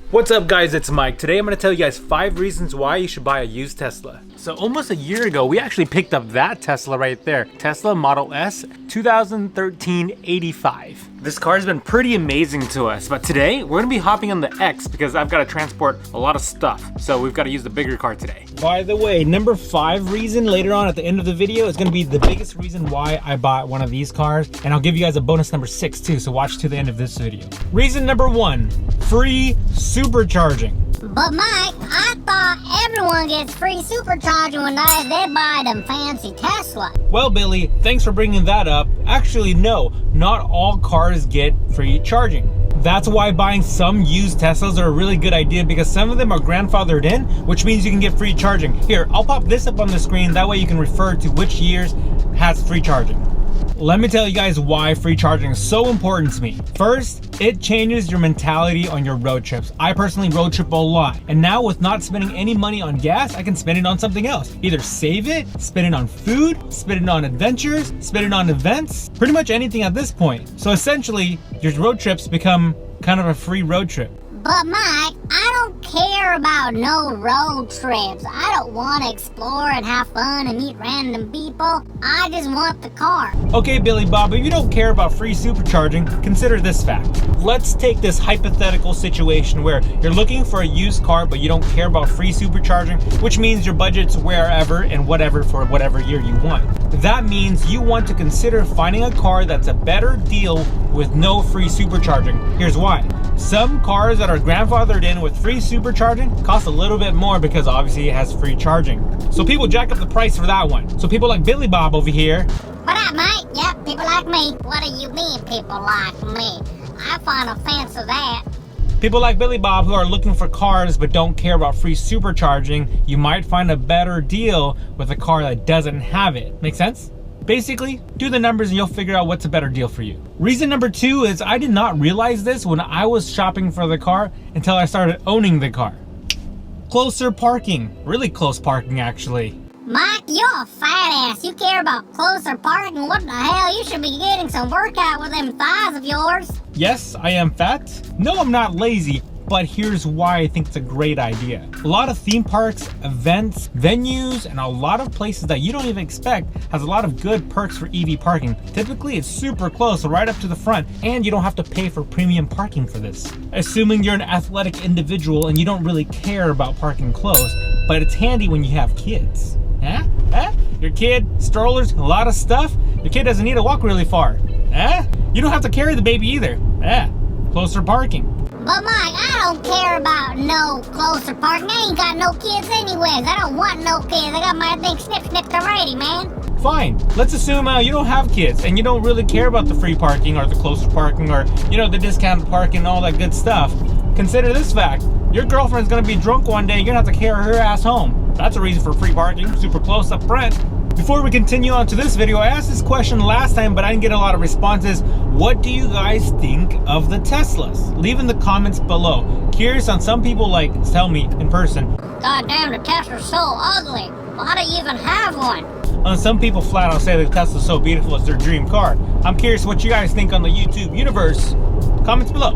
What's up guys, it's Mike. Today I'm going to tell you guys 5 reasons why you should buy a used Tesla. So almost a year ago, we actually picked up that Tesla right there. Tesla Model S 2013 85. This car has been pretty amazing to us, but today we're going to be hopping on the X because I've got to transport a lot of stuff. So we've got to use the bigger car today. By the way, number 5 reason later on at the end of the video is going to be the biggest reason why I bought one of these cars. And I'll give you guys a bonus number 6 too, so watch to the end of this video. Reason number 1, free supercharging. But Mike, I thought everyone gets free supercharging when they buy them fancy Tesla. Well, Billy, thanks for bringing that up. Actually, no, not all cars get free charging. That's why buying some used Teslas are a really good idea because some of them are grandfathered in, which means you can get free charging. Here, I'll pop this up on the screen. That way you can refer to which years has free charging. Let me tell you guys why free charging is so important to me. First, it changes your mentality on your road trips. I personally road trip a lot. And now with not spending any money on gas, I can spend it on something else. Either save it, spend it on food, spend it on adventures, spend it on events, pretty much anything at this point. So essentially, your road trips become kind of a free road trip. But Mike, I don't care about no road trips. I don't want to explore and have fun and meet random people. I just want the car. Okay, Billy Bob, if you don't care about free supercharging, consider this fact. Let's take this hypothetical situation where you're looking for a used car, but you don't care about free supercharging, which means your budget's wherever and whatever for whatever year you want. That means you want to consider finding a car that's a better deal with no free supercharging. Here's why. Some cars that are grandfathered in with free supercharging cost a little bit more because obviously it has free charging. So people jack up the price for that one. So people like Billy Bob over here. What up, Mike? Yep, people like me. What do you mean, people like me? I find offense of that. People like Billy Bob who are looking for cars but don't care about free supercharging, you might find a better deal with a car that doesn't have it. Make sense? Basically, do the numbers and you'll figure out what's a better deal for you. Reason number 2 is I did not realize this when I was shopping for the car until I started owning the car. Closer parking. Really close parking, actually. Mike, you're a fat ass. You care about closer parking? What the hell? You should be getting some workout with them thighs of yours. Yes, I am fat. No, I'm not lazy. But here's why I think it's a great idea. A lot of theme parks, events, venues, and a lot of places that you don't even expect has a lot of good perks for EV parking. Typically, it's super close, right up to the front, and you don't have to pay for premium parking for this. Assuming you're an athletic individual and you don't really care about parking close, but it's handy when you have kids. Huh? Huh? Your kid, strollers, a lot of stuff. Your kid doesn't need to walk really far. Huh? You don't have to carry the baby either. Huh? Closer parking. But Mike, I don't care about no closer parking. I ain't got no kids anyways. I don't want no kids. I got my thing snipped already, man. Fine. Let's assume you don't have kids and you don't really care about the free parking or the closer parking or, the discounted parking and all that good stuff. Consider this fact. Your girlfriend's gonna be drunk one day. You're gonna have to carry her ass home. That's a reason for free parking. Super close up front. Before we continue on to this video, I asked this question last time, but I didn't get a lot of responses. What do you guys think of the Teslas? Leave in the comments below. Curious on some people tell me in person. God damn, the Tesla's so ugly. Why do you even have one? On some people flat out say the Tesla's so beautiful it's their dream car. I'm curious what you guys think on the YouTube universe. Comments below.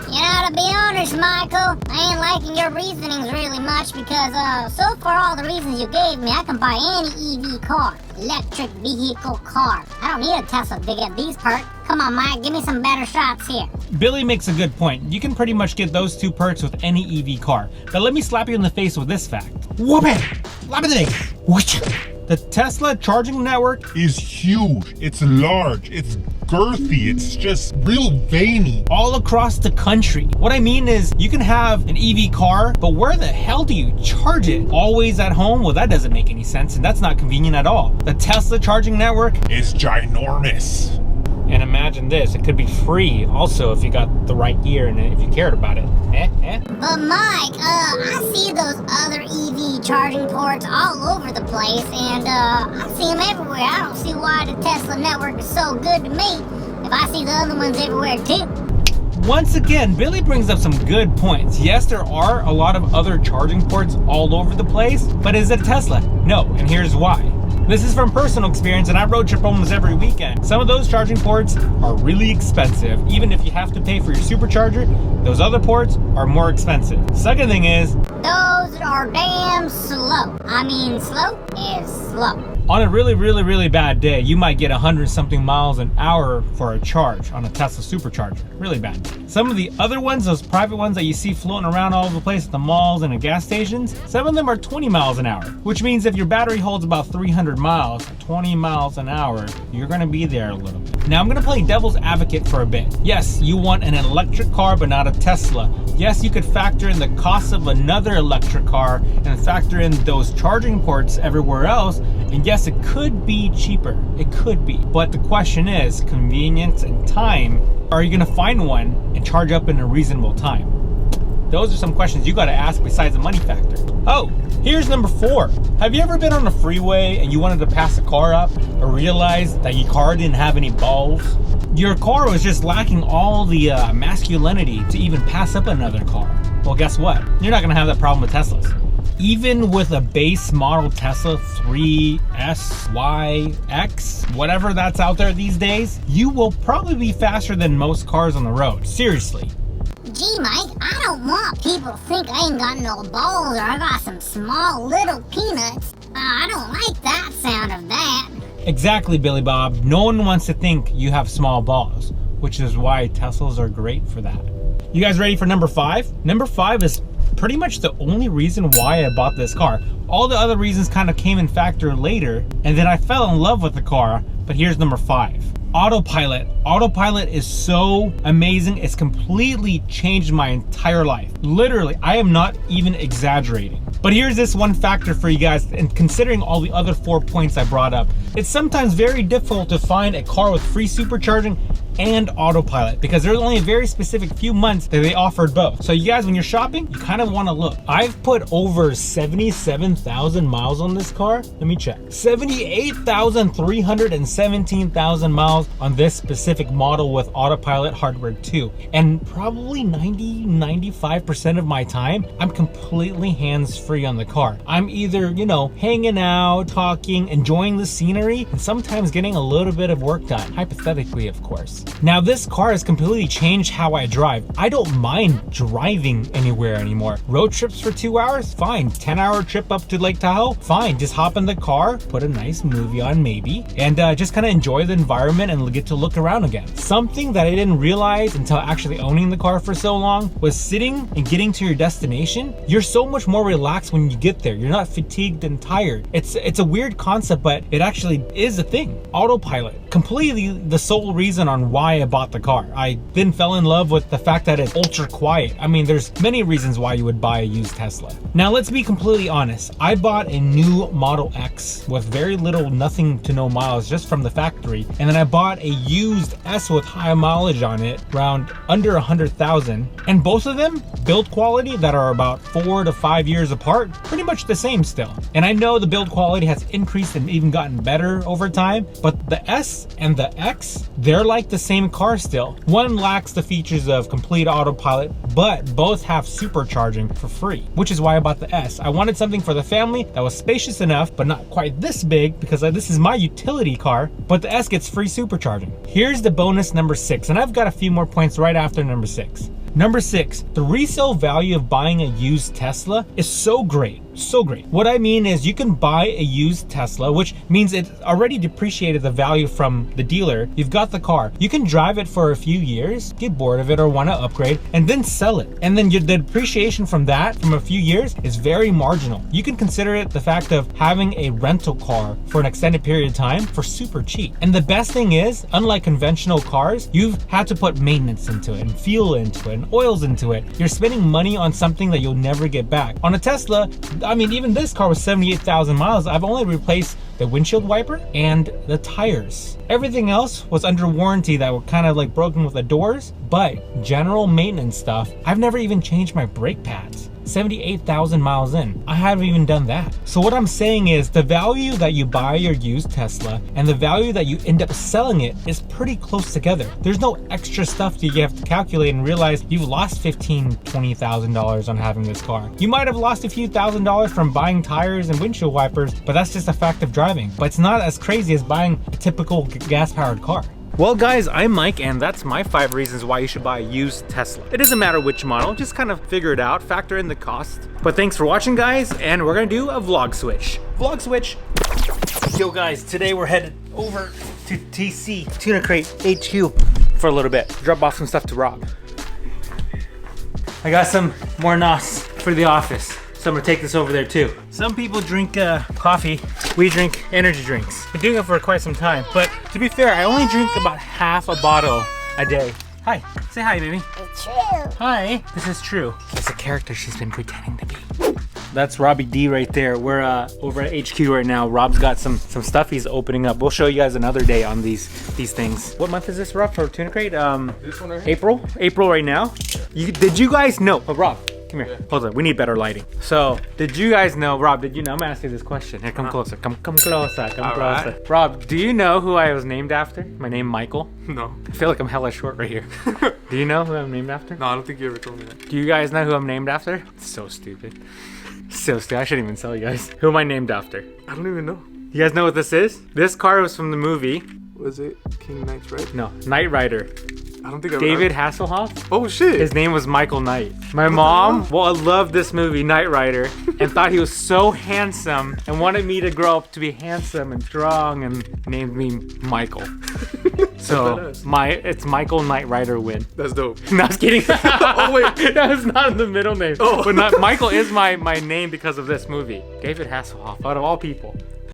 You know, to be honest, Michael, I ain't liking your reasonings really much because, so far all the reasons you gave me, I can buy any EV car. Electric vehicle car. I don't need a Tesla to get these perks. Come on, Mike, give me some better shots here. Billy makes a good point. You can pretty much get those 2 perks with any EV car. But let me slap you in the face with this fact. Whoop it! Slap it in the face! Whoosh! The Tesla charging network is huge. It's large. It's girthy. It's just real veiny. All across the country. What I mean is you can have an EV car, but where the hell do you charge it? Always at home? Well, that doesn't make any sense and that's not convenient at all. The Tesla charging network is ginormous. And imagine this, it could be free also if you got the right gear and if you cared about it. But Mike, I see those other EV charging ports all over the place and I see them everywhere. I don't see why the Tesla network is so good to me if I see the other ones everywhere too. Once again, Billy brings up some good points. Yes, there are a lot of other charging ports all over the place, but is it a Tesla? No, and here's why. This is from personal experience, and I road trip almost every weekend. Some of those charging ports are really expensive. Even if you have to pay for your supercharger, those other ports are more expensive. Second thing is, those are damn slow. I mean, slow is slow. On a really bad day, you might get 100-something miles an hour for a charge on a Tesla supercharger. Really bad. Some of the other ones, those private ones that you see floating around all over the place at the malls and at gas stations, some of them are 20 miles an hour, which means if your battery holds about 300 miles, 20 miles an hour, you're gonna be there a little bit. Now I'm gonna play devil's advocate for a bit. Yes, you want an electric car, but not a Tesla. Yes, you could factor in the cost of another electric car and factor in those charging ports everywhere else. And yes, it could be cheaper. It could be. But the question is convenience and time. Are you gonna find one and charge up in a reasonable time? Those are some questions you gotta ask besides the money factor. Oh, here's number 4. Have you ever been on a freeway and you wanted to pass a car up or realized that your car didn't have any balls? Your car was just lacking all the masculinity to even pass up another car. Well, guess what? You're not gonna have that problem with Teslas. Even with a base model Tesla 3S, Y, X, whatever that's out there these days, you will probably be faster than most cars on the road. Seriously. Gee, Mike, I don't want people to think I ain't got no balls or I got some small little peanuts. I don't like that sound of that. Exactly, Billy Bob. No one wants to think you have small balls, which is why Teslas are great for that. You guys ready for number 5? Number 5 is pretty much the only reason why I bought this car. All the other reasons kind of came in factor later, and then I fell in love with the car, but here's number 5. Autopilot. Autopilot is so amazing. It's completely changed my entire life. Literally, I am not even exaggerating. But here's this one factor for you guys, and considering all the other 4 points I brought up, it's sometimes very difficult to find a car with free supercharging and autopilot because there's only a very specific few months that they offered both. So you guys, when you're shopping, you kind of want to look. I've put over 77,000 miles on this car. Let me check. 78,317,000 miles on this specific model with autopilot hardware too. And probably 95% of my time, I'm completely hands-free on the car. I'm either, hanging out, talking, enjoying the scenery, and sometimes getting a little bit of work done, hypothetically, of course. Now, this car has completely changed how I drive. I don't mind driving anywhere anymore. Road trips for 2 hours? Fine. 10-hour trip up to Lake Tahoe? Fine. Just hop in the car, put a nice movie on maybe, and just kind of enjoy the environment and get to look around again. Something that I didn't realize until actually owning the car for so long was sitting and getting to your destination. You're so much more relaxed when you get there. You're not fatigued and tired. It's a weird concept, but it actually is a thing. Autopilot. Completely the sole reason on why I bought the car. I then fell in love with the fact that it's ultra quiet. I mean, there's many reasons why you would buy a used Tesla. Now, let's be completely honest. I bought a new Model X with very little, nothing to no miles just from the factory. And then I bought a used S with high mileage on it, around under 100,000. And both of them, build quality that are about 4 to 5 years apart, pretty much the same still. And I know the build quality has increased and even gotten better over time, but the S and the X, they're like the same car still. One lacks the features of complete autopilot, but both have supercharging for free, which is why I bought the S. I wanted something for the family that was spacious enough, but not quite this big because this is my utility car, but the S gets free supercharging. Here's the bonus number 6, and I've got a few more points right after number 6. Number 6, the resale value of buying a used Tesla is so great. So great. What I mean is you can buy a used Tesla, which means it's already depreciated the value from the dealer. You've got the car. You can drive it for a few years, get bored of it or want to upgrade, and then sell it. And then the depreciation from that, from a few years, is very marginal. You can consider it the fact of having a rental car for an extended period of time for super cheap. And the best thing is, unlike conventional cars, you've had to put maintenance into it and fuel into it and oils into it. You're spending money on something that you'll never get back. On a Tesla, I mean, even this car was 78,000 miles. I've only replaced the windshield wiper and the tires. Everything else was under warranty that were kind of like broken with the doors, but general maintenance stuff, I've never even changed my brake pads. 78,000 miles in. I haven't even done that. So what I'm saying is the value that you buy your used Tesla and the value that you end up selling it is pretty close together. There's no extra stuff that you have to calculate and realize you've lost $15,000, $20,000 on having this car. You might have lost a few $1,000s from buying tires and windshield wipers, but that's just a fact of driving. But it's not as crazy as buying a typical gas-powered car. Well guys, I'm Mike and that's my 5 reasons why you should buy a used Tesla. It doesn't matter which model, just kind of figure it out, factor in the cost. But thanks for watching guys, and we're gonna do a vlog switch. Vlog switch. Yo guys, today we're headed over to TC, Tuna Crate HQ for a little bit. Drop off some stuff to Rob. I got some more NOS for the office. So I'm gonna take this over there too. Some people drink coffee, we drink energy drinks. Been doing it for quite some time, but to be fair, I only drink about half a bottle a day. Hi, say hi baby. It's true. Hi, this is true. It's a character she's been pretending to be. That's Robbie D right there. We're over at HQ right now. Rob's got some stuff he's opening up. We'll show you guys another day on these things. What month is this, Rob, for Tuna Crate? This one right here? April right now. Did you guys know? Oh, Rob. Come here. Hold on. We need better lighting. So, did you guys know, Rob, did you know? I'm gonna ask you this question. Here, come closer. Come closer. Come closer. Right. Rob, do you know who I was named after? My name Michael. No. I feel like I'm hella short right here. Do you know who I'm named after? No, I don't think you ever told me that. Do you guys know who I'm named after? It's so stupid. So stupid. I shouldn't even tell you guys. Who am I named after? I don't even know. You guys know what this is? This car was from the movie. Was it King Knight's right? No, Knight Rider. I don't think I David Hasselhoff. Oh shit. His name was Michael Knight. My mom, well, loved this movie, Knight Rider, and thought he was so handsome and wanted me to grow up to be handsome and strong and named me Michael. So it's Michael Knight Rider win. That's dope. No, I was kidding. Oh wait. That was not in the middle name. Oh. But Michael is my name because of this movie. David Hasselhoff, out of all people.